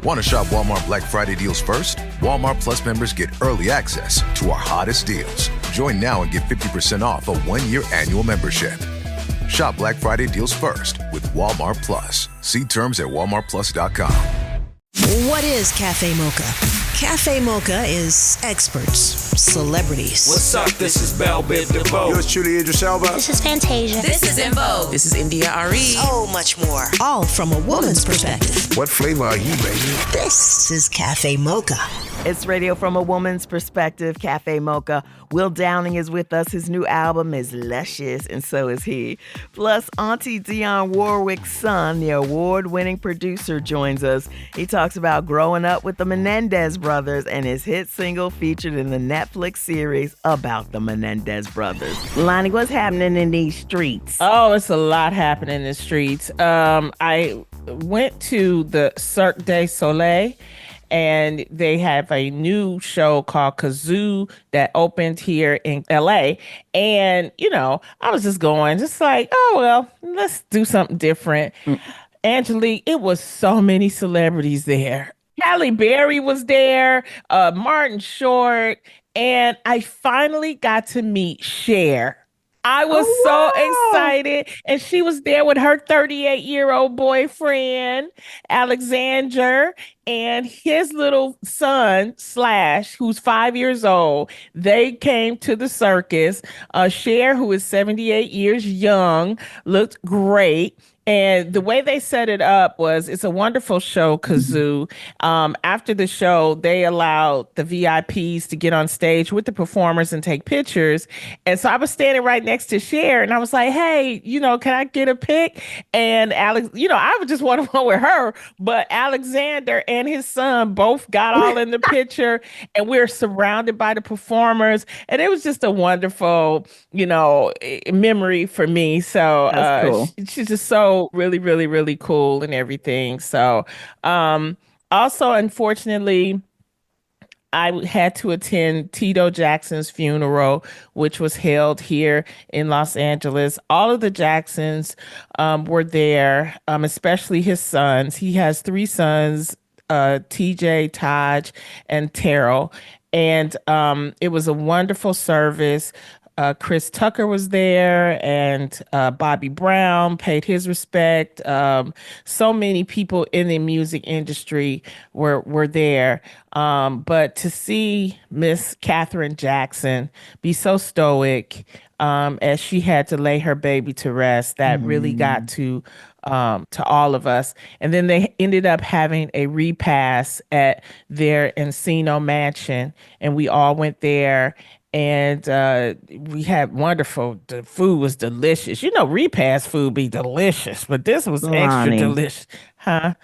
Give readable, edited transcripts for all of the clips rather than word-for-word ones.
Want to shop Walmart Black Friday deals first? Walmart Plus members get early access to our hottest deals. Join now and get 50% off a 1-year annual membership. Shop Black Friday deals first with Walmart Plus. See terms at walmartplus.com. What is Cafe Mocha? Cafe Mocha is experts, celebrities. What's up? This is Belle Biv DeVoe. Yours truly, Idris Elba. This is Fantasia. This is In Vogue. This is India Ari. So much more. All from a woman's perspective. What flavor are you, baby? This is Cafe Mocha. It's radio from a woman's perspective, Cafe Mocha. Will Downing is with us. His new album is Luscious, and so is he. Plus, Auntie Dionne Warwick's son, the award-winning producer, joins us. He talks about growing up with the Menendez Brothers and his hit single featured in the Netflix series about the Menendez Brothers. Lonnie, what's happening in these streets? Oh, it's a lot happening in the streets. I went to the Cirque du Soleil, and they have a new show called Kazoo that opened here in LA. And, I was just like, oh, well, let's do something different. Angelique, it was so many celebrities there. Halle Berry was there, Martin Short, and I finally got to meet Cher. I was so excited. And she was there with her 38-year-old boyfriend, Alexander, and his little son, Slash, who's 5 years old. They came to the circus. Cher, who is 78 years young, looked great. And the way they set it up was, it's a wonderful show, Kazoo. After the show, they allowed the VIPs to get on stage with the performers and take pictures. And so I was standing right next to Cher, and I was like, hey, can I get a pic? And Alex, I would just want one with her, but Alexander and his son both got all in the picture, and we're surrounded by the performers. And it was just a wonderful, memory for me. So cool. She's just so really, really, really cool and everything. So also, unfortunately, I had to attend Tito Jackson's funeral, which was held here in Los Angeles. All of the Jacksons were there, especially his sons. He has 3 sons, TJ, Taj, and Terrell. And it was a wonderful service. Chris Tucker was there, and Bobby Brown paid his respect. So many people in the music industry were there. But to see Miss Katherine Jackson be so stoic as she had to lay her baby to rest, that really got to all of us. And then they ended up having a repast at their Encino mansion, and we all went there. And we had the food was delicious. Repast food be delicious, but this was extra delicious. Huh?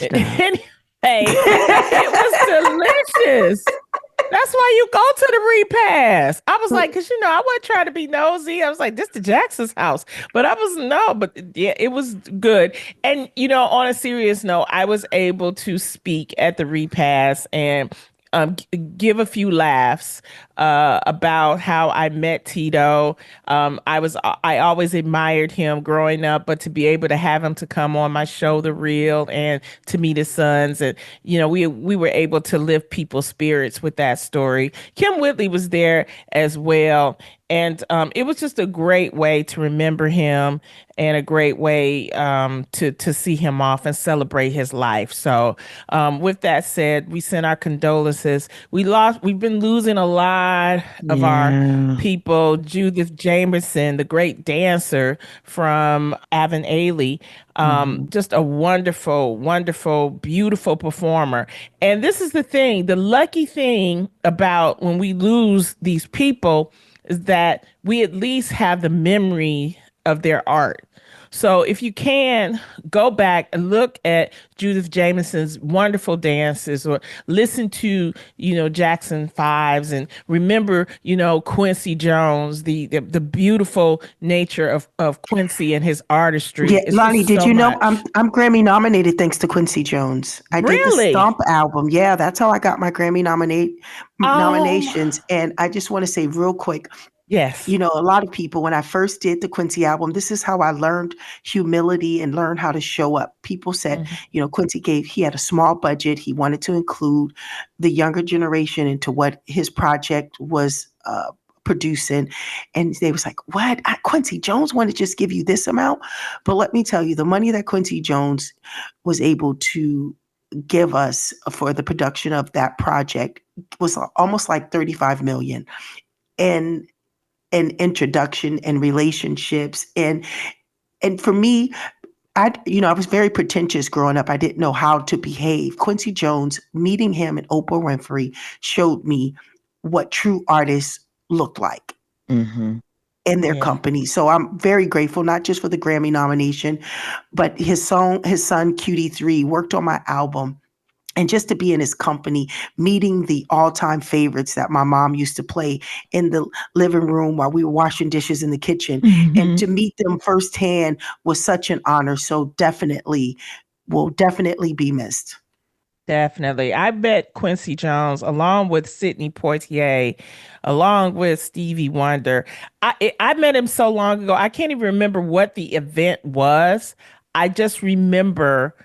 Anyway, it was delicious. That's why you go to the repast. I was like, because, I wasn't trying to be nosy. I was like, this is Jackson's house. But yeah, it was good. And, on a serious note, I was able to speak at the repast and give a few laughs about how I met Tito. I always admired him growing up, but to be able to have him to come on my show, The Real, and to meet his sons, and we were able to lift people's spirits with that story. Kim Whitley was there as well. And it was just a great way to remember him, and a great way to see him off and celebrate his life. So with that said, we send our condolences. We've been losing a lot of our people. Judith Jamerson, the great dancer from Avon Ailey, just a wonderful, wonderful, beautiful performer. And this is the thing, the lucky thing about when we lose these people is that we at least have the memory of their art. So if you can, go back and look at Judith Jameson's wonderful dances, or listen to, Jackson Fives, and remember, Quincy Jones, the beautiful nature of Quincy and his artistry. Yeah, Lonnie, did you know I'm Grammy nominated thanks to Quincy Jones? I did the Stomp album. Yeah, that's how I got my Grammy nominations. And I just want to say real quick, Yes. You know, a lot of people, when I first did the Quincy album, this is how I learned humility and learned how to show up. People said, you know, he had a small budget. He wanted to include the younger generation into what his project was producing. And they was like, what? Quincy Jones want to just give you this amount? But let me tell you, the money that Quincy Jones was able to give us for the production of that project was almost like 35 million. And introduction and relationships. And for me, I was very pretentious growing up. I didn't know how to behave. Quincy Jones, meeting him and Oprah Winfrey showed me what true artists look like in their company. So I'm very grateful, not just for the Grammy nomination, but his son, QD3, worked on my album. And just to be in his company, meeting the all-time favorites that my mom used to play in the living room while we were washing dishes in the kitchen, and to meet them firsthand was such an honor. So will definitely be missed. Definitely. I met Quincy Jones along with Sidney Poitier, along with Stevie Wonder. I met him so long ago, I can't even remember what the event was. I just remember...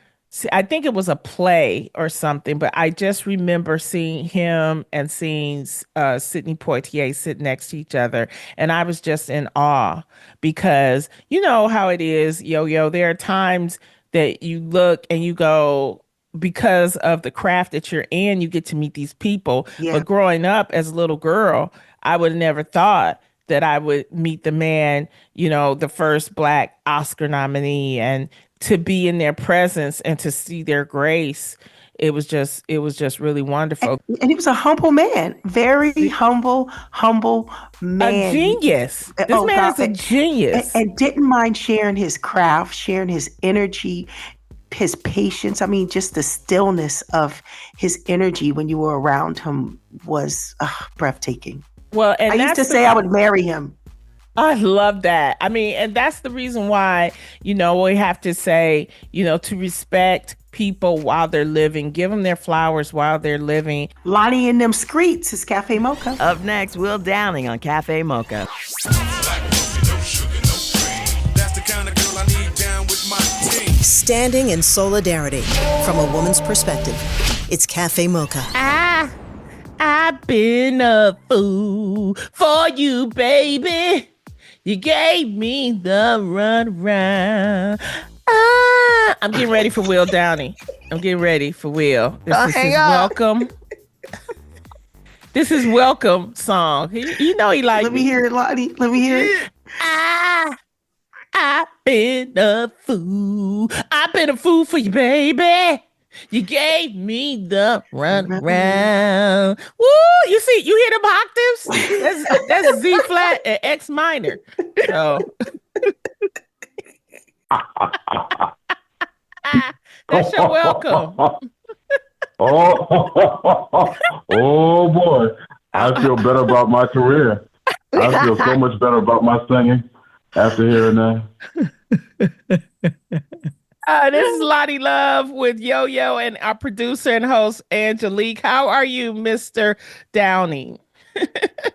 I think it was a play or something, but I just remember seeing him and seeing Sidney Poitier sit next to each other. And I was just in awe because you know how it is, Yo-Yo. There are times that you look and you go, because of the craft that you're in, you get to meet these people. Yeah. But growing up as a little girl, I would have never thought that I would meet the man, you know, the first Black Oscar nominee, and to be in their presence and to see their grace. It was just really wonderful. And he was a humble man, very humble man. A genius. This man is a genius. And didn't mind sharing his craft, sharing his energy, his patience. I mean, just the stillness of his energy when you were around him was breathtaking. Well, and I used to say I would marry him. I love that. I mean, and that's the reason why, you know, we have to say, you know, to respect people while they're living, give them their flowers while they're living. Lonnie in them streets is Cafe Mocha. Up next, Will Downing on Cafe Mocha. Standing in solidarity from a woman's perspective. It's Cafe Mocha. I've been a fool for you, baby. You gave me the runaround. I'm getting ready for Will Downing. I'm getting ready for Will. This is welcome. This is welcome song. You know he likes. Let me hear it, Lottie. Let me hear it. I've been a fool. I've been a fool for you, baby. You gave me the runaround. Woo! You see, you hear them octaves? That's Z flat and X minor. So that's your welcome. Oh boy. I feel better about my career. I feel so much better about my singing after hearing that. This is Lottie Love with Yo-Yo and our producer and host, Angelique. How are you, Mr. Downing?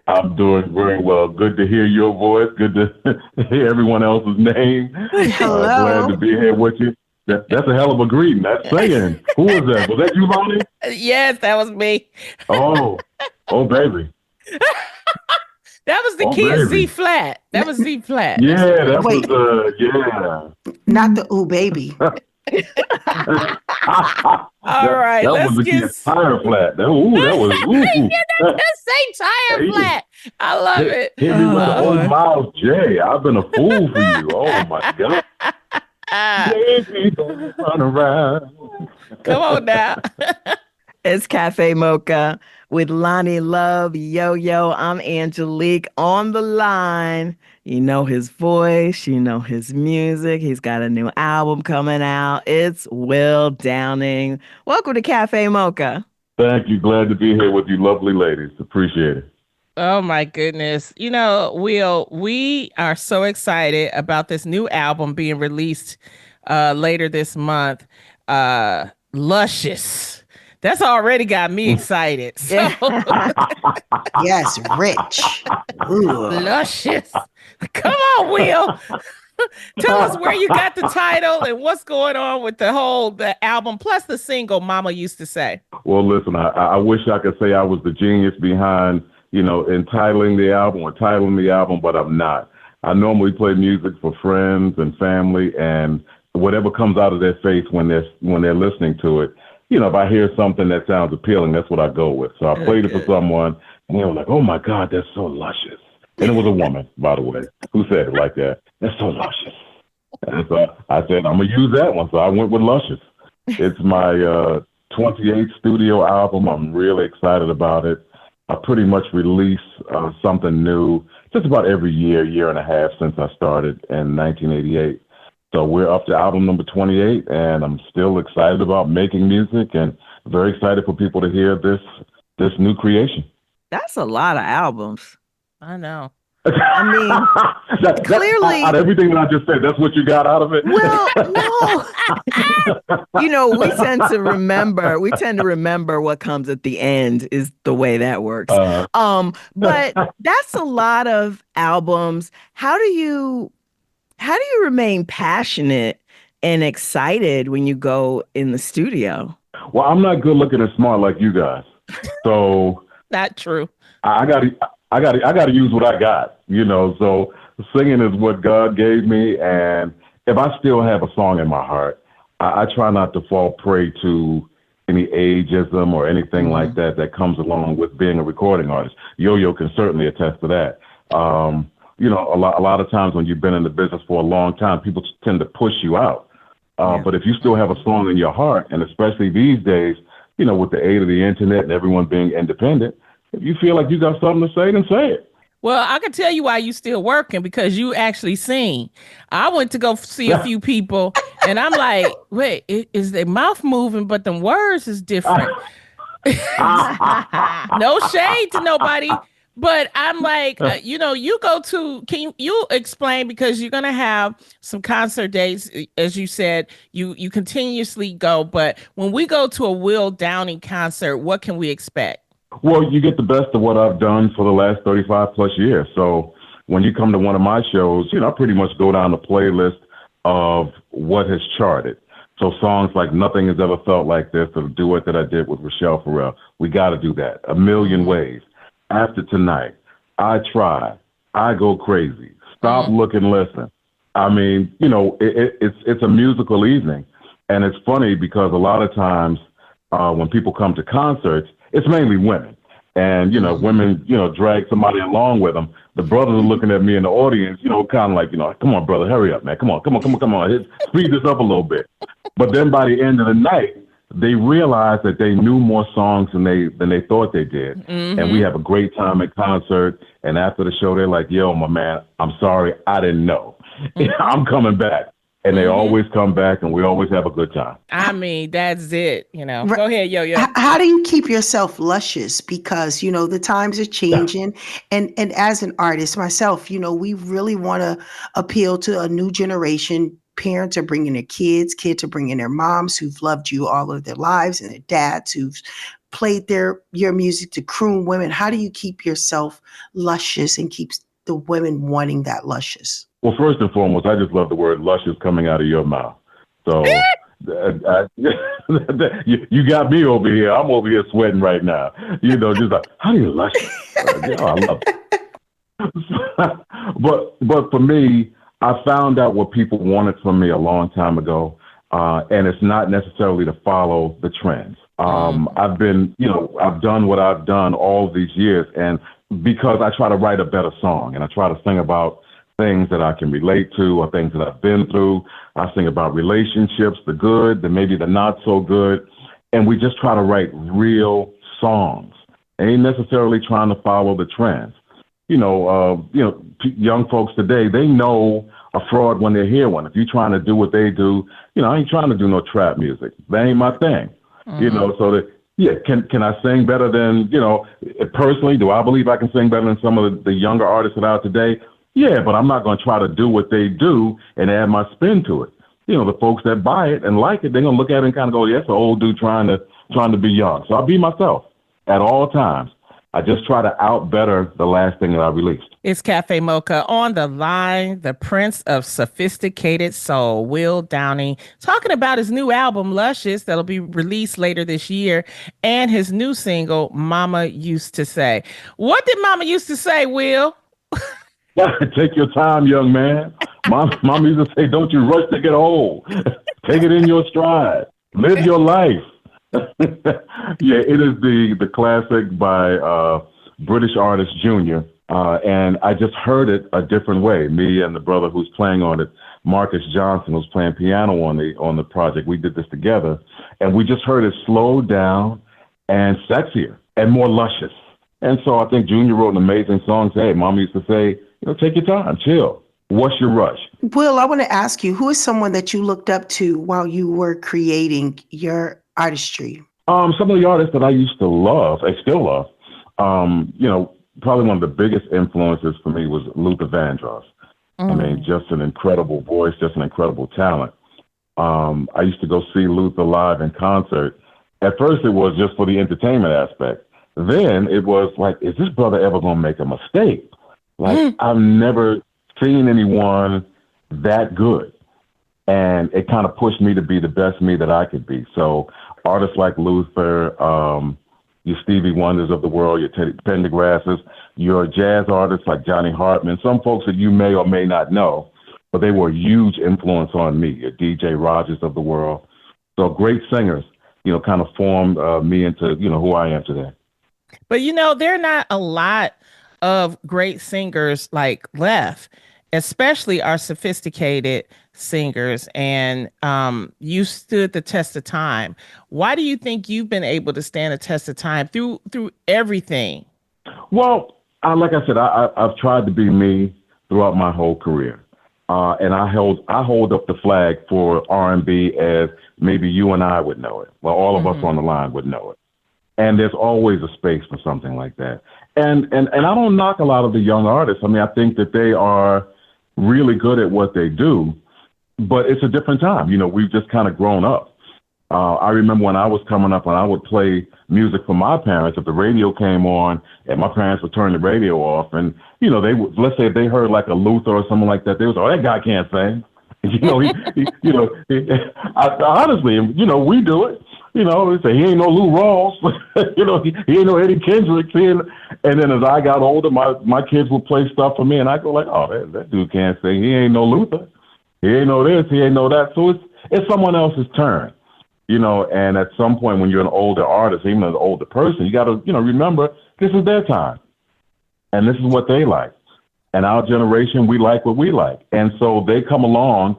I'm doing very well. Good to hear your voice. Good to hear everyone else's name. Hello. Glad to be here with you. That's a hell of a greeting. That's singing. Who was that? Was that you, Lonnie? Yes, that was me. Oh, baby. That was the key of Z flat. That was Z flat. Yeah, that was yeah. Not the ooh baby. All right, that was the key of tire flat. That was ooh. Say tire flat. I love it. Hit me with the old Miles J. I've been a fool for you. Oh my God. Baby, don't run around. Come on now. It's Cafe Mocha with Lonnie Love, Yo-Yo. I'm Angelique on the line. You know his voice, you know his music. He's got a new album coming out. It's Will Downing. Welcome to Cafe Mocha. Thank you. Glad to be here with you lovely ladies. Appreciate it. Oh my goodness. You know, Will, we are so excited about this new album being released later this month. Luscious. That's already got me excited. So Yes, rich. Ooh. Luscious. Come on, Will. Tell us where you got the title and what's going on with the album, plus the single Mama Used to Say. Well, listen, I wish I could say I was the genius behind, entitling the album or titling the album, but I'm not. I normally play music for friends and family, and whatever comes out of their face when they're listening to it, if I hear something that sounds appealing, that's what I go with. So I played it for someone, and they were like, "Oh my God, that's so luscious." And it was a woman, by the way, who said it like that. That's so luscious. And so I said, I'm going to use that one. So I went with Luscious. It's my 28th studio album. I'm really excited about it. I pretty much release something new just about every year and a half since I started in 1988. So we're up to album number 28, and I'm still excited about making music and very excited for people to hear this new creation. That's a lot of albums. I know. I mean, clearly, out of everything that I just said, that's what you got out of it? Well, no. We tend to remember what comes at the end is the way that works. But that's a lot of albums. How do you remain passionate and excited when you go in the studio? Well, I'm not good looking and smart like you guys. So not true. I got to use what I got, so singing is what God gave me. And if I still have a song in my heart, I try not to fall prey to any ageism or anything like that comes along with being a recording artist. Yo-Yo can certainly attest to that. A lot of times when you've been in the business for a long time, people tend to push you out. But if you still have a song in your heart, and especially these days, with the aid of the internet and everyone being independent, if you feel like you got something to say, then say it. Well, I can tell you why you still working, because you actually sing. I went to go see a few people, and I'm like, wait, is their mouth moving, but the words is different. No shade to nobody, but I'm like, you go to, can you explain, because you're going to have some concert dates, as you said, you continuously go, but when we go to a Will Downing concert, what can we expect? Well, you get the best of what I've done for the last 35 plus years. So when you come to one of my shows, I pretty much go down the playlist of what has charted. So songs like Nothing Has Ever Felt Like This, or the duet that I did with Rochelle Farrell, we got to do that. A Million Ways, After Tonight, I Try, I Go Crazy, Stop, Look and Listen. I mean, it's a musical evening. And it's funny because a lot of times when people come to concerts, it's mainly women. And, women, drag somebody along with them. The brothers are looking at me in the audience, kind of like, come on, brother, hurry up, man. Come on. Speed this up a little bit. But then by the end of the night, they realize that they knew more songs than they thought they did. Mm-hmm. And we have a great time at concert. And after the show, they're like, yo, my man, I'm sorry, I didn't know. Mm-hmm. I'm coming back. And they always come back, and we always have a good time. I mean, that's it, Go ahead, Yo-Yo. How do you keep yourself luscious? Because, the times are changing. And as an artist myself, we really want to appeal to a new generation. Parents are bringing their kids are bringing their moms who've loved you all of their lives, and their dads who've played your music to croon women. How do you keep yourself luscious and keep the women wanting that luscious? Well, first and foremost, I just love the word luscious coming out of your mouth. So you got me over here. I'm over here sweating right now. Just like, how do you luscious? I love it. But for me, I found out what people wanted from me a long time ago. And it's not necessarily to follow the trends. I've done what I've done all these years. And because I try to write a better song, and I try to sing about things that I can relate to, or things that I've been through. I sing about relationships, the good, maybe the not so good. And we just try to write real songs. Ain't necessarily trying to follow the trends. Young folks today, they know a fraud when they hear one. If you're trying to do what they do, I ain't trying to do no trap music. That ain't my thing. Can I sing better than, personally, do I believe I can sing better than some of the younger artists that are out today? Yeah, but I'm not going to try to do what they do and add my spin to it. The folks that buy it and like it, they're going to look at it and kind of go, yeah, that's an old dude trying to trying to be young. So I'll be myself at all times. I just try to out-better the last thing that I released. It's Cafe Mocha on the line, the Prince of Sophisticated Soul, Will Downing, talking about his new album, Luscious, that'll be released later this year, and his new single, Mama Used to Say. What did Mama used to say, Will? Take your time, young man. Mom used to say, don't you rush to get old. Take it in your stride. Live your life. Yeah, it is the classic by British artist Junior. And I just heard it a different way. Me and the brother who's playing on it, Marcus Johnson, who's playing piano on the project. We did this together. And we just heard it slowed down and sexier and more luscious. And so I think Junior wrote an amazing song. Hey, Mom used to say, take your time, chill. What's your rush? Will, I want to ask you, who is someone that you looked up to while you were creating your artistry? Some of the artists that I used to love, I still love, probably one of the biggest influences for me was Luther Vandross. I mean, just an incredible voice, just an incredible talent. I used to go see Luther live in concert. At first, it was just for the entertainment aspect. Then it was like, is this brother ever going to make a mistake? Like, I've never seen anyone that good. And it kind of pushed me to be the best me that I could be. So artists like Luther, your Stevie Wonders of the world, your Teddy Pendergrasses, your jazz artists like Johnny Hartman, some folks that you may or may not know, but they were a huge influence on me, your DJ Rogers of the world. So great singers, kind of formed me into, who I am today. But, there are not a lot of great singers like left, especially our sophisticated singers. And you stood the test of time. Why do you think you've been able to stand the test of time through everything? Well, like I said, I've tried to be me throughout my whole career. And I hold up the flag for R&B as maybe you and I would know it. Well, all of us on the line would know it. And there's always a space for something like that. And I don't knock a lot of the young artists. I mean, I think that they are really good at what they do, but it's a different time. We've just kind of grown up. I remember when I was coming up and I would play music for my parents, if the radio came on and my parents would turn the radio off and, they would, let's say if they heard like a Luther or something like that, they would say, oh, that guy can't sing. Honestly, we do it. They say he ain't no Lou Rawls, he ain't no Eddie Kendricks. And then as I got older, my kids would play stuff for me, and I go like, oh, that dude can't sing. He ain't no Luther. He ain't no this. He ain't no that. So it's someone else's turn, And at some point, when you're an older artist, even an older person, you got to remember this is their time, and this is what they like. And our generation, we like what we like, and so they come along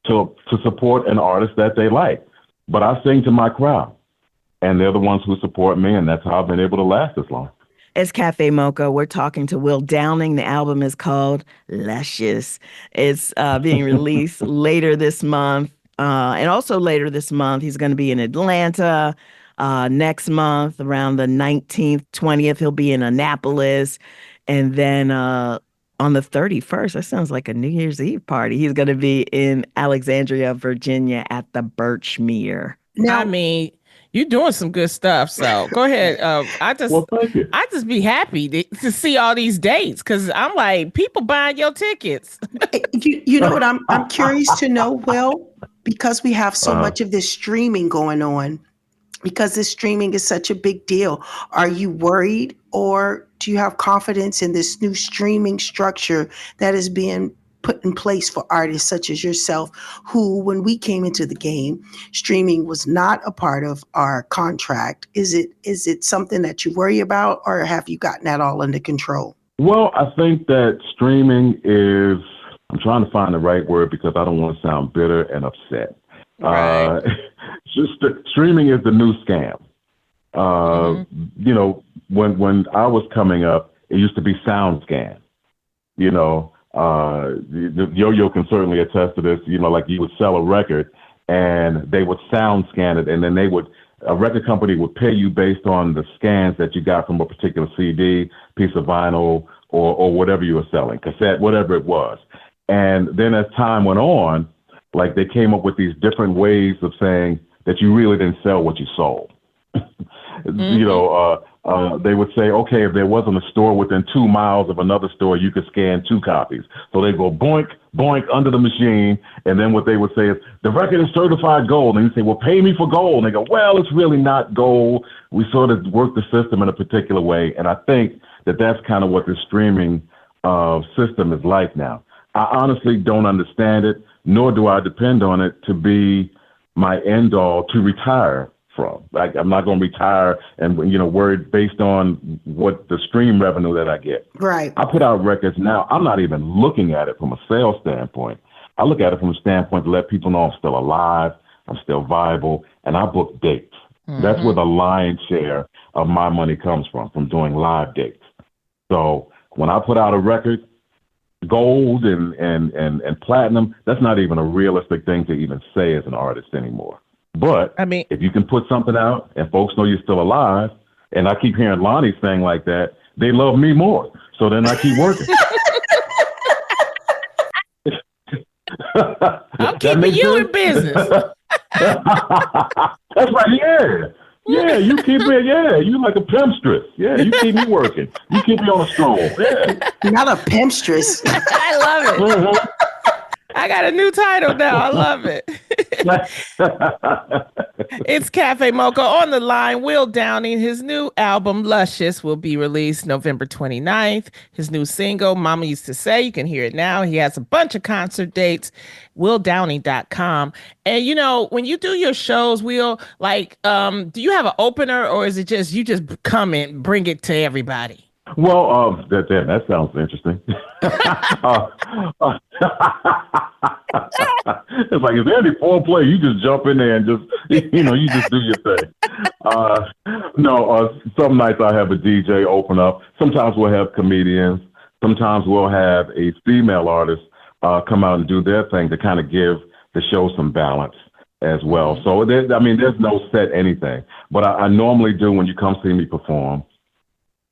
to support an artist that they like. But I sing to my crowd, and they're the ones who support me, and that's how I've been able to last this long. It's Cafe Mocha. We're talking to Will Downing. The album is called Luscious. It's being released later this month. And also later this month, he's going to be in Atlanta. Next month, around the 19th, 20th, he'll be in Annapolis. And then on the 31st, that sounds like a New Year's Eve party, he's going to be in Alexandria, Virginia at the Birchmere. Now, I mean, you're doing some good stuff. So go ahead. I just be happy to see all these dates because I'm like, people buying your tickets. You know what I'm curious to know, Will, because we have so much of this streaming going on, because this streaming is such a big deal. Are you worried, or do you have confidence in this new streaming structure that is being put in place for artists such as yourself, who, when we came into the game, streaming was not a part of our contract? Is it something that you worry about, or have you gotten that all under control? Well, I think that streaming is, I'm trying to find the right word because I don't want to sound bitter and upset. Right. Streaming is the new scam. When I was coming up, it used to be SoundScan. Yo-Yo can certainly attest to this. Like you would sell a record and they would sound scan it, and then a record company would pay you based on the scans that you got from a particular CD, piece of vinyl, or whatever you were selling, cassette, whatever it was. And then as time went on, like they came up with these different ways of saying that you really didn't sell what you sold. You know, they would say, okay, if there wasn't a store within 2 miles of another store, you could scan 2 copies. So they go boink, boink under the machine. And then what they would say is, the record is certified gold. And you say, well, pay me for gold. And they go, well, it's really not gold. We sort of work the system in a particular way. And I think that that's kind of what the streaming system is like now. I honestly don't understand it, nor do I depend on it to be my end all to retire from. Like, I'm not going to retire and, worried based on what the stream revenue that I get. Right. I put out records now. I'm not even looking at it from a sales standpoint. I look at it from a standpoint to let people know I'm still alive, I'm still viable, and I book dates. That's where the lion's share of my money comes from doing live dates. So when I put out a record, gold and platinum, that's not even a realistic thing to even say as an artist anymore. But I mean, if you can put something out and folks know you're still alive, and I keep hearing Lonnie saying like that, they love me more. So then I keep working. I'm keeping you in business. That's right. Yeah. Yeah, you keep me. Yeah, you like a pimpstress. Yeah, you keep me working. You keep me on a stroll. Yeah. Not a pimpstress. I love it. Mhm. I got a new title now. I love it. It's Cafe Mocha on the line. Will Downing, his new album, Luscious, will be released November 29th. His new single, Mama Used to Say, you can hear it now. He has a bunch of concert dates, willdowning.com. And, when you do your shows, Will, do you have an opener, or is it just you just come and bring it to everybody? Well, that sounds interesting. It's like, is there any foreplay? You just jump in there and just, you just do your thing. Some nights I have a DJ open up. Sometimes we'll have comedians. Sometimes we'll have a female artist come out and do their thing to kind of give the show some balance as well. So there's no set anything. But I normally do, when you come see me perform,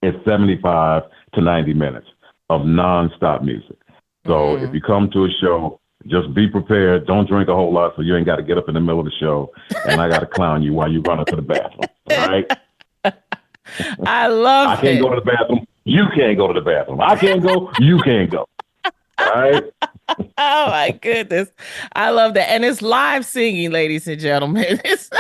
it's 75 to 90 minutes of nonstop music. So if you come to a show, just be prepared. Don't drink a whole lot so you ain't got to get up in the middle of the show and I got to clown you while you run up to the bathroom. All right? I love it. I can't go to the bathroom. You can't go to the bathroom. I can't go. You can't go. All right? Oh, my goodness. I love that. And it's live singing, ladies and gentlemen. It's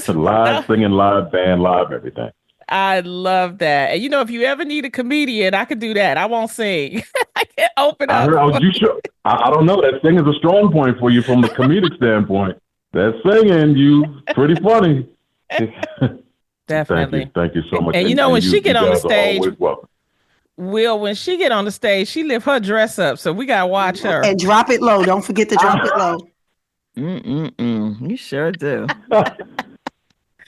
live singing, live band, live everything. I love that. And if you ever need a comedian, I could do that. I won't sing. I can open up. You sure? I don't know. That singing is a strong point for you from the comedic standpoint. That singing, you pretty funny. Definitely. Thank you so much. And when she get on the stage, Will, when she get on the stage, she lift her dress up. So we got to watch her. And drop it low. Don't forget to drop it low. You sure do.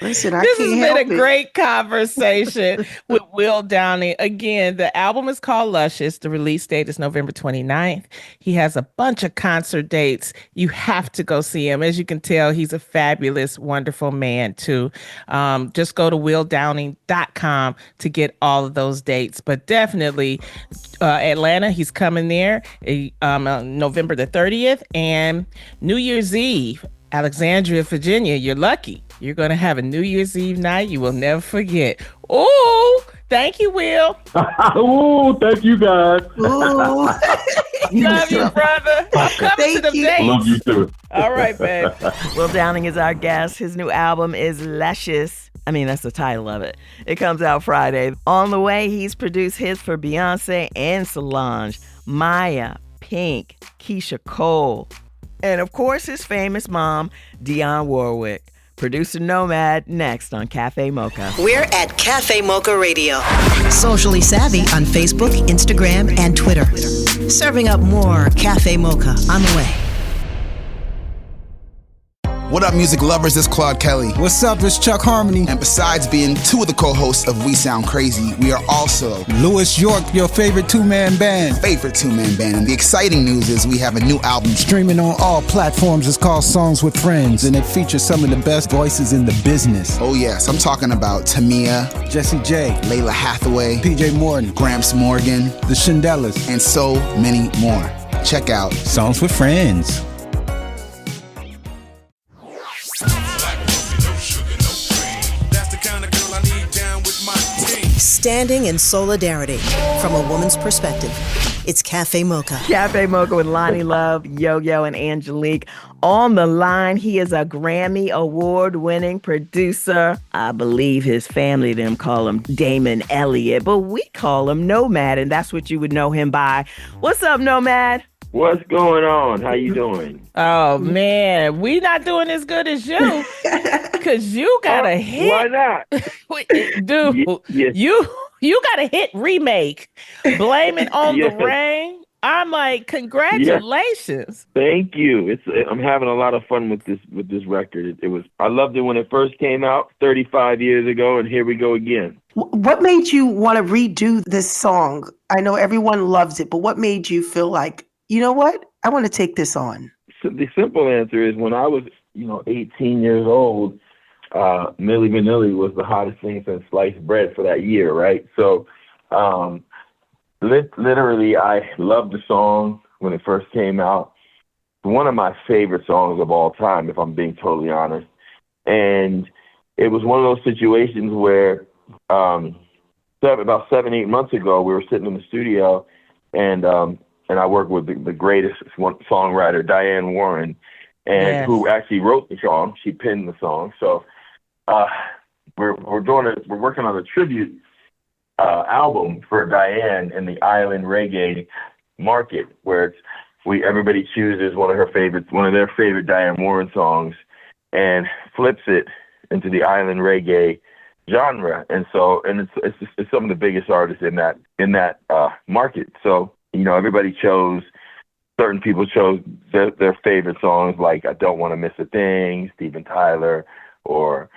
Listen, this has been a great conversation with Will Downing. Again, the album is called Luscious. The release date is November 29th. He has a bunch of concert dates. You have to go see him. As you can tell, he's a fabulous, wonderful man, too. Just go to willdowning.com to get all of those dates. But definitely, Atlanta, he's coming there November the 30th. And New Year's Eve, Alexandria, Virginia, you're lucky. You're going to have a New Year's Eve night you will never forget. Oh, thank you, Will. Oh, thank you, guys. Love you, brother. I'm coming to the dates. Love you, too. All right, babe. Will Downing is our guest. His new album is Luscious. That's the title of it. It comes out Friday. On the way, he's produced hits for Beyonce and Solange, Maya, Pink, Keisha Cole, and of course, his famous mom, Dionne Warwick. Producer NOMAD, next on Cafe Mocha. We're at Cafe Mocha Radio. Socially savvy on Facebook, Instagram, and Twitter. Serving up more Cafe Mocha on the way. What up, music lovers? It's Claude Kelly. What's up? It's Chuck Harmony. And besides being two of the co-hosts of We Sound Crazy, we are also Louis York, your favorite two-man band. And the exciting news is we have a new album streaming on all platforms. It's called Songs with Friends, and it features some of the best voices in the business. Oh yes, I'm talking about Tamia, Jessie J, Layla Hathaway, PJ Morton, Gramps Morgan, the Shindellas, and so many more. Check out Songs with Friends. Standing in solidarity from a woman's perspective. It's Cafe Mocha. Cafe Mocha with Lonnie Love, Yo-Yo, and Angelique. On the line, he is a Grammy Award-winning producer. I believe his family, them call him Damon Elliott, but we call him Nomad, and that's what you would know him by. What's up, Nomad? What's going on? How you doing? Oh, man, we not doing as good as you because you got a hit. Why not? Dude, you got a hit remake. Blame It on the Rain. I'm like, congratulations. Thank you. I'm having a lot of fun with this record. I loved it when it first came out 35 years ago, and here we go again. What made you want to redo this song? I know everyone loves it, but what made you feel like, you know what? I want to take this on. So the simple answer is when I was, 18 years old, Milli Vanilli was the hottest thing since sliced bread for that year, right? So literally, I loved the song when it first came out. One of my favorite songs of all time, if I'm being totally honest. And it was one of those situations where about 7-8 months ago, we were sitting in the studio, and I worked with the greatest songwriter, Diane Warren, and who actually wrote the song. She penned the song. So we're working on a tribute album for Diane in the island reggae market, where everybody chooses one of their favorite Diane Warren songs, and flips it into the island reggae genre. And it's some of the biggest artists in that market. So certain people chose their favorite songs, like I Don't Want to Miss a Thing, Steven Tyler, or,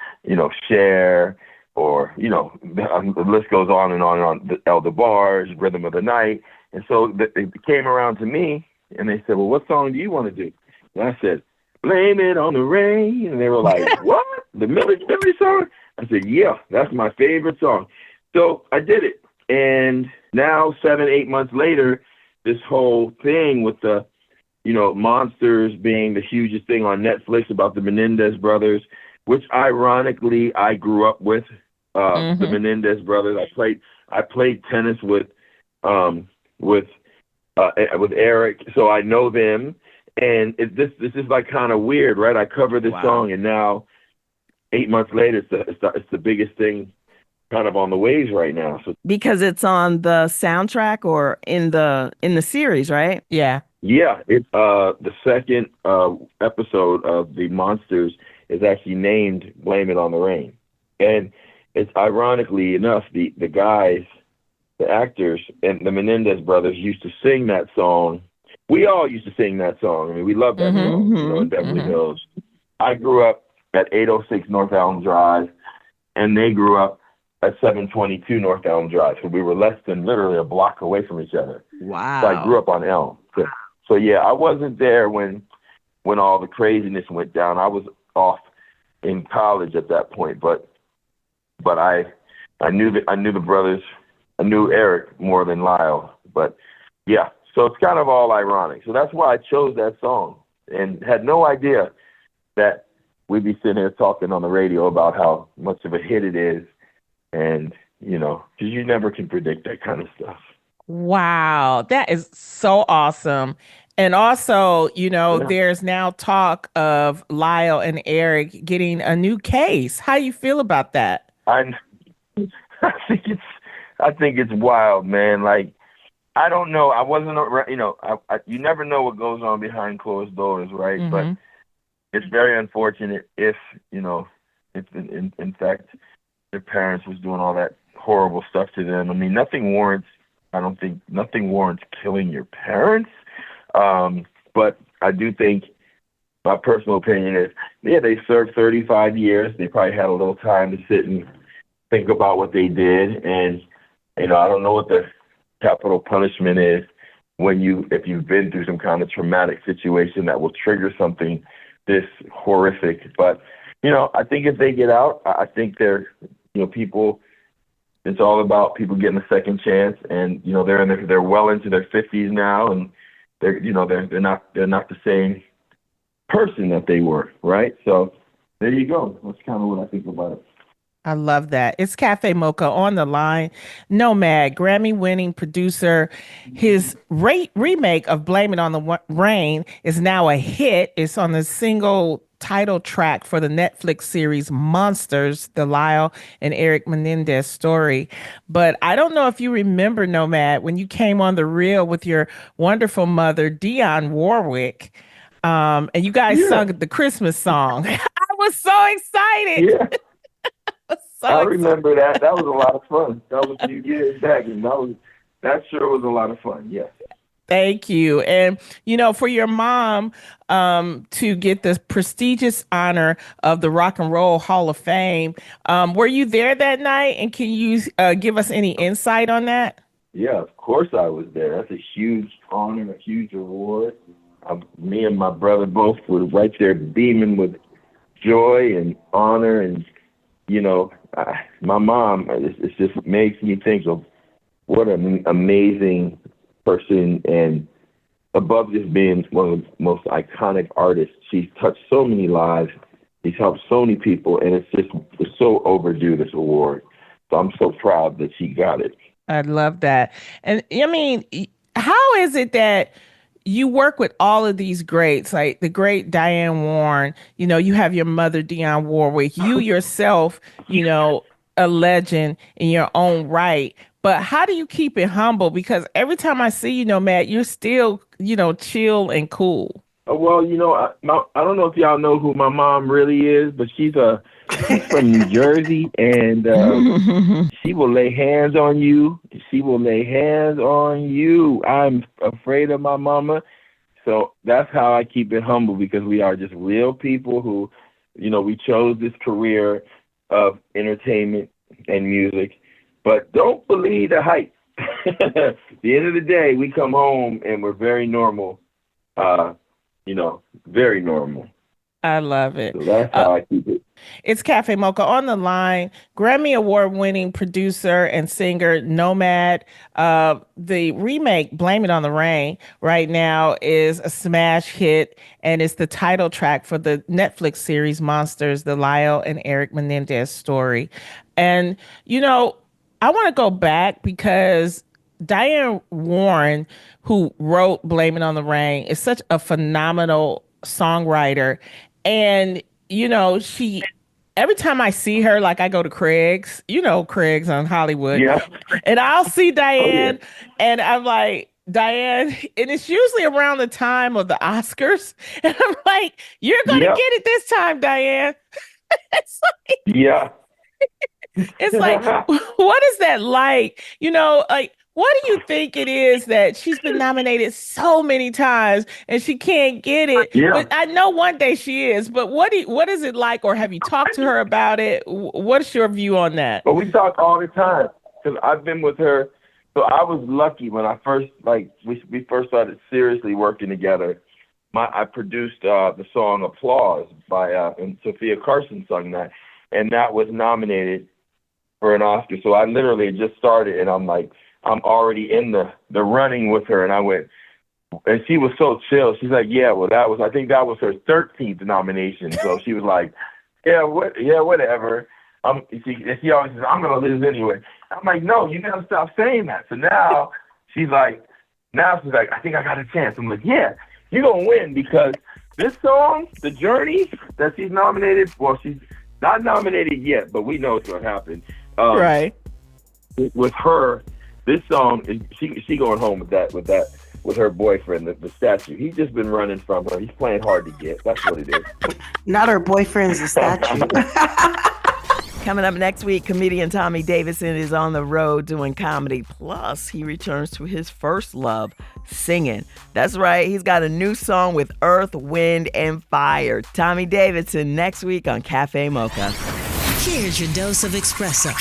Cher, or, the list goes on and on and on, El DeBarge, Rhythm of the Night. And so they came around to me and they said, well, what song do you want to do? And I said, Blame It on the Rain. And they were like, what? The Milli song? I said, yeah, that's my favorite song. So I did it. And now 7-8 months later, this whole thing with the, Monsters being the hugest thing on Netflix about the Menendez Brothers, which ironically I grew up with, the Menendez Brothers. I played tennis with Eric, so I know them. And this is like kind of weird, right? I covered this song, and now 8 months later, it's the biggest thing kind of on the waves right now. So because it's on the soundtrack or in the series, right? Yeah. Yeah, it's the second episode of the Monsters is actually named Blame It on the Rain. And it's ironically enough, the guys, the actors, and the Menendez brothers used to sing that song. We all used to sing that song. I mean, we love that song, in Beverly Hills. I grew up at 806 North Elm Drive, and they grew up at 722 North Elm Drive. So we were less than literally a block away from each other. Wow. So I grew up on Elm. So yeah, I wasn't there when all the craziness went down. I was off in college at that point, but I knew the brothers. I knew Eric more than Lyle. But yeah, so it's kind of all ironic. So that's why I chose that song, and had no idea that we'd be sitting here talking on the radio about how much of a hit it is. And, because you never can predict that kind of stuff. Wow, that is so awesome. And also, there's now talk of Lyle and Eric getting a new case. How you feel about that? I think it's wild, man. Like, I don't know. I wasn't, you never know what goes on behind closed doors, right? Mm-hmm. But it's very unfortunate if in fact their parents was doing all that horrible stuff to them. I mean, nothing warrants killing your parents. But I do think, my personal opinion is, they served 35 years. They probably had a little time to sit and think about what they did. And, I don't know what the capital punishment is if you've been through some kind of traumatic situation that will trigger something this horrific. But, I think if they get out, I think they're, people, it's all about people getting a second chance. And, they're well into their 50s now, and they're not the same person that they were, right? So there you go. That's kind of what I think about it. I love that. It's Cafe Mocha on the line. Nomad, Grammy-winning producer. His remake of Blame It on the Rain is now a hit. It's on the single title track for the Netflix series Monsters, the Lyle and Eric Menendez story. But I don't know if you remember, Nomad, when you came on the reel with your wonderful mother, Dionne Warwick, and you guys sung the Christmas song. I was so excited. Yeah. So I remember that. That was a lot of fun. That was a few years back, and that sure was a lot of fun. Yes. Thank you. And, for your mom to get the prestigious honor of the Rock and Roll Hall of Fame, were you there that night? And can you give us any insight on that? Yeah, of course I was there. That's a huge honor, a huge award. Me and my brother both were right there beaming with joy and honor. And, my mom, it just makes me think of what an amazing person, and above just being one of the most iconic artists, she's touched so many lives, she's helped so many people, and it's so overdue, this award. So I'm so proud that she got it. I love that. And I mean, how is it that you work with all of these greats, like the great Diane Warren, you have your mother, Dionne Warwick, you yourself, a legend in your own right. But how do you keep it humble? Because every time I see you, Matt, you're still, chill and cool. Well, I don't know if y'all know who my mom really is, but she's from New Jersey, and she will lay hands on you. She will lay hands on you. I'm afraid of my mama. So that's how I keep it humble, because we are just real people who, we chose this career of entertainment and music. But don't believe the hype. At the end of the day, we come home and we're very normal, very normal. I love it. So that's how I keep it. It's Cafe Mocha on the line. Grammy Award-winning producer and singer Nomad. The remake, Blame It on the Rain, right now is a smash hit, and it's the title track for the Netflix series Monsters, the Lyle and Eric Menendez story. And, I want to go back because Diane Warren, who wrote Blame It on the Rain, is such a phenomenal songwriter. And, she, every time I see her, like I go to Craig's, Craig's on Hollywood. Yeah. And I'll see Diane and I'm like, Diane, and it's usually around the time of the Oscars. And I'm like, you're going to get it this time, Diane. It's like, yeah. It's like, what is that like? What do you think it is that she's been nominated so many times and she can't get it? Yeah. But I know one day she is, but what is it like, or have you talked to her about it? What's your view on that? Well, we talk all the time, because I've been with her. So I was lucky when I first, we first started seriously working together. I produced the song Applause by, and Sophia Carson sung that, and that was nominated for an Oscar. So I literally just started, and I'm like, I'm already in the running with her. And I went, and she was so chill. She's like, yeah, well, I think that was her 13th nomination. So she was like, whatever. She always says, I'm going to lose anyway. I'm like, no, you got to stop saying that. So now she's like, I think I got a chance. I'm like, yeah, you're going to win, because this song, The Journey, that she's nominated, well, she's not nominated yet, but we know it's going to happen. Right. With her, this song, she going home with her boyfriend, the statue. He's just been running from her. He's playing hard to get. That's what it is. Not her boyfriend's a statue. Coming up next week, comedian Tommy Davidson is on the road doing comedy. Plus, he returns to his first love, singing. That's right, he's got a new song with Earth, Wind, and Fire. Tommy Davidson next week on Cafe Mocha. Here's your dose of espresso.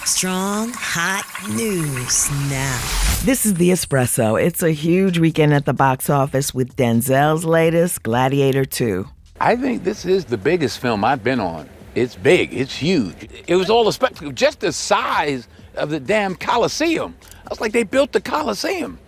Strong, hot news now. This is The Espresso. It's a huge weekend at the box office with Denzel's latest, Gladiator 2. I think this is the biggest film I've been on. It's big. It's huge. It was all a spectacle. Just the size of the damn Coliseum. I was like, they built the Coliseum.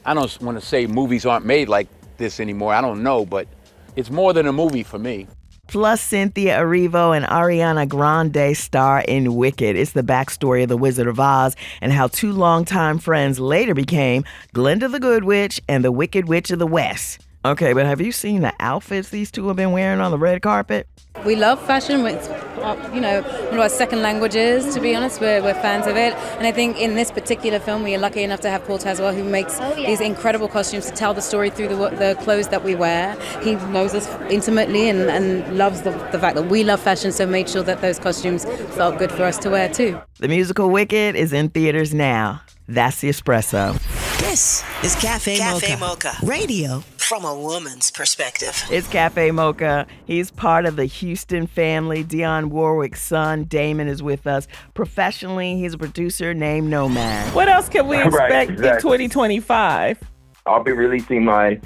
I don't want to say movies aren't made like this anymore. I don't know, but it's more than a movie for me. Plus, Cynthia Erivo and Ariana Grande star in Wicked. It's the backstory of the Wizard of Oz and how two longtime friends later became Glinda the Good Witch and the Wicked Witch of the West. Okay, but have you seen the outfits these two have been wearing on the red carpet? We love fashion. It's, one of our second languages, to be honest. We're fans of it. And I think in this particular film, we are lucky enough to have Paul Tazwell, who makes these incredible costumes to tell the story through the clothes that we wear. He knows us intimately and loves the fact that we love fashion, so made sure that those costumes felt good for us to wear too. The musical Wicked is in theaters now. That's the Espresso. This is Cafe Mocha. Radio from a woman's perspective. It's Cafe Mocha. He's part of the Houston family. Dionne Warwick's son, Damon, is with us. Professionally, he's a producer named NOMAD. What else can we expect in 2025? I'll be releasing my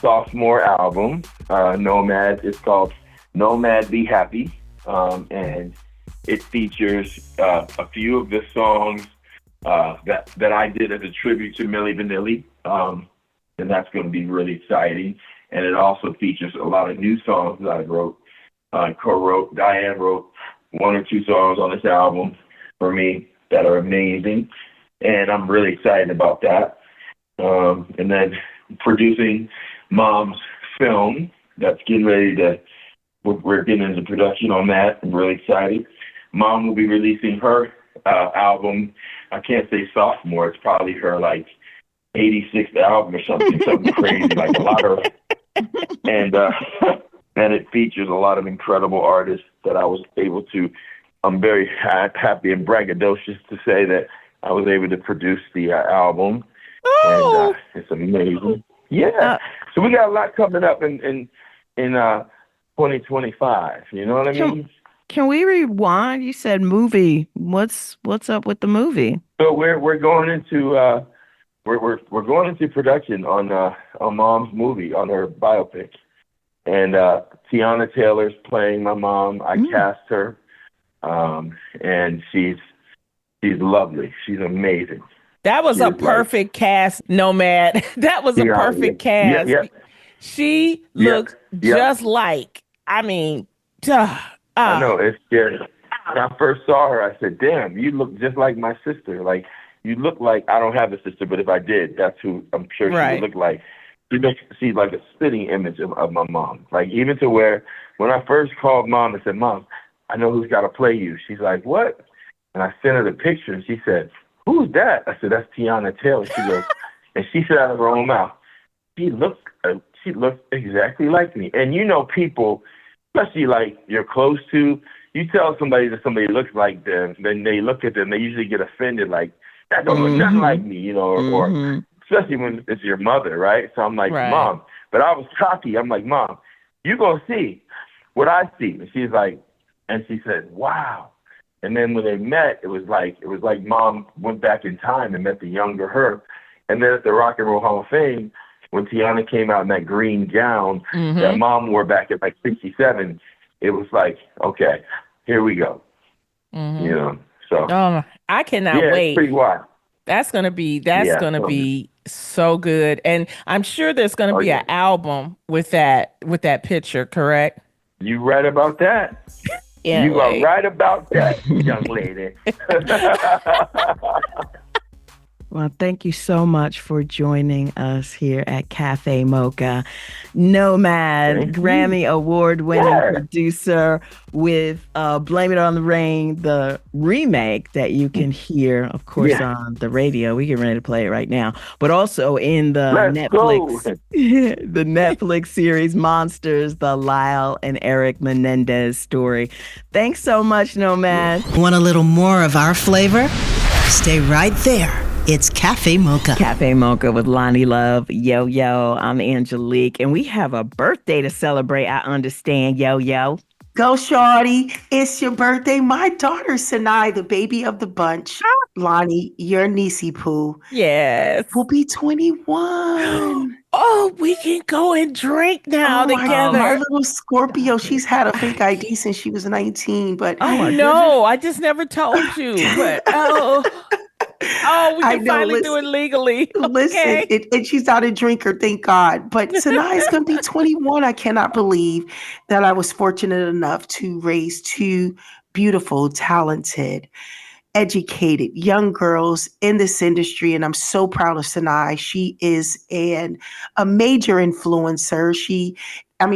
sophomore album, NOMAD. It's called NOMAD Be Happy, and it features a few of the songs that I did as a tribute to Milli Vanilli, and that's going to be really exciting. And it also features a lot of new songs that I co-wrote. Diane wrote one or two songs on this album for me that are amazing, and I'm really excited about that. And then producing Mom's film that's getting ready to, we're getting into production on that. I'm really excited. Mom will be releasing her album. I can't say sophomore. It's probably her 86th album or something crazy, like a lot of, and it features a lot of incredible artists that I was able to. I'm very happy and braggadocious to say that I was able to produce the album, and it's amazing. Yeah, so we got a lot coming up in 2025. You know what I mean? Can we rewind? You said movie. What's up with the movie? So we're going into we're going into production on Mom's movie, on her biopic, and Tiana Taylor's playing my mom. I cast her, and she's lovely. She's amazing. That was a perfect cast, Nomad. That was a perfect cast. Yeah. She looks just like. I mean. I know, it's scary. When I first saw her, I said, damn, you look just like my sister. Like, you look like, I don't have a sister, but if I did, that's who I'm sure she would look like. She's like a spitting image of my mom. Like, even to where, when I first called Mom and said, Mom, I know who's got to play you. She's like, what? And I sent her the picture, and she said, who's that? I said, that's Tiana Taylor. She goes, and she said out of her own mouth, she looks exactly like me. And you know, people, especially like you're close to, you tell somebody that somebody looks like them, then they look at them, they usually get offended, like, that don't look nothing like me, or especially when it's your mother, right? So I'm like, Mom, but I was cocky. I'm like, Mom, you gonna see what I see. And she's like, and she said, wow. And then when they met, it was like Mom went back in time and met the younger her. And then at the Rock and Roll Hall of Fame, when Tiana came out in that green gown that Mom wore back at 67, it was like, okay, here we go. You know, so. I cannot wait. It's pretty wild. That's gonna be so good, and I'm sure there's gonna be an album with that picture. Correct? You right about that? You are right about that, young lady. Well, thank you so much for joining us here at Cafe Mocha. NOMAD, Grammy Award-winning producer with Blame It on the Rain, the remake that you can hear, of course, on the radio. We get ready to play it right now. But also in the Netflix series Monsters, the Lyle and Eric Menendez story. Thanks so much, NOMAD. Want a little more of our flavor? Stay right there. It's Cafe Mocha. Cafe Mocha with Lonnie Love. Yo. I'm Angelique. And we have a birthday to celebrate, I understand. Yo. Go, shorty. It's your birthday. My daughter, Sinai, the baby of the bunch. Lonnie, your niecey Pooh. Yes. Will be 21. Oh, we can go and drink now together. My little Scorpio, she's had a fake ID since she was 19. But I know. I just never told you. But Oh, we I can know. finally do it legally. Listen, Okay. and she's not a drinker, thank God. But Sanai's going to be 21. I cannot believe that I was fortunate enough to raise two beautiful, talented, educated young girls in this industry. And I'm so proud of Sanai. She is a major influencer. I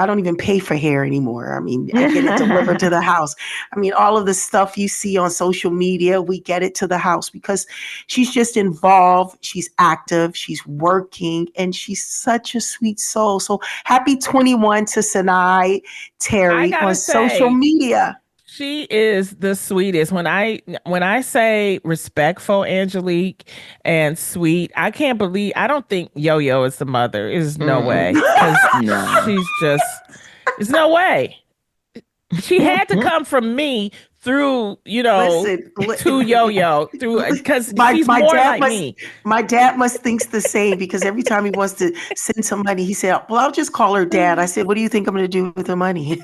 don't even pay for hair anymore. I mean, I get it delivered to the house. I mean, all of the stuff you see on social media, we get it to the house because she's just involved. She's active. She's working, and she's such a sweet soul. So happy 21 to Sanai Terry on social media. She is the sweetest. When I say respectful, Angelique, and sweet, I don't think Yo-Yo is the mother. There's no way. No. She's just, there's no way. She had to come from me through, to Yo-Yo, because she's more like me. My dad must thinks the same, because every time he wants to send some money, he said, well, I'll just call her dad. I said, what do you think I'm going to do with the money?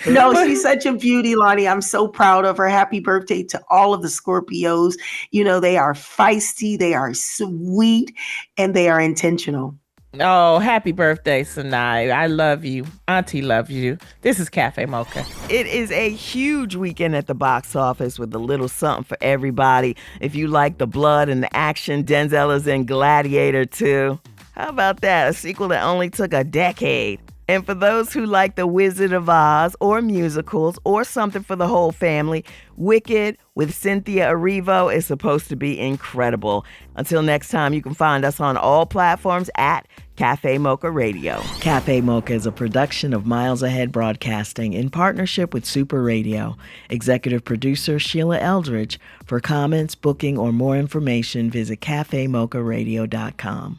No, she's such a beauty, Lonnie. I'm so proud of her. Happy birthday to all of the Scorpios. They are feisty, they are sweet, and they are intentional. Oh, happy birthday, Sanai. I love you. Auntie loves you. This is Cafe Mocha. It is a huge weekend at the box office with a little something for everybody. If you like the blood and the action, Denzel is in Gladiator 2. How about that? A sequel that only took a decade. And for those who like The Wizard of Oz or musicals or something for the whole family, Wicked with Cynthia Erivo is supposed to be incredible. Until next time, you can find us on all platforms at Cafe Mocha Radio. Cafe Mocha is a production of Miles Ahead Broadcasting in partnership with Super Radio. Executive producer Sheila Eldridge. For comments, booking, or more information, visit cafemocharadio.com.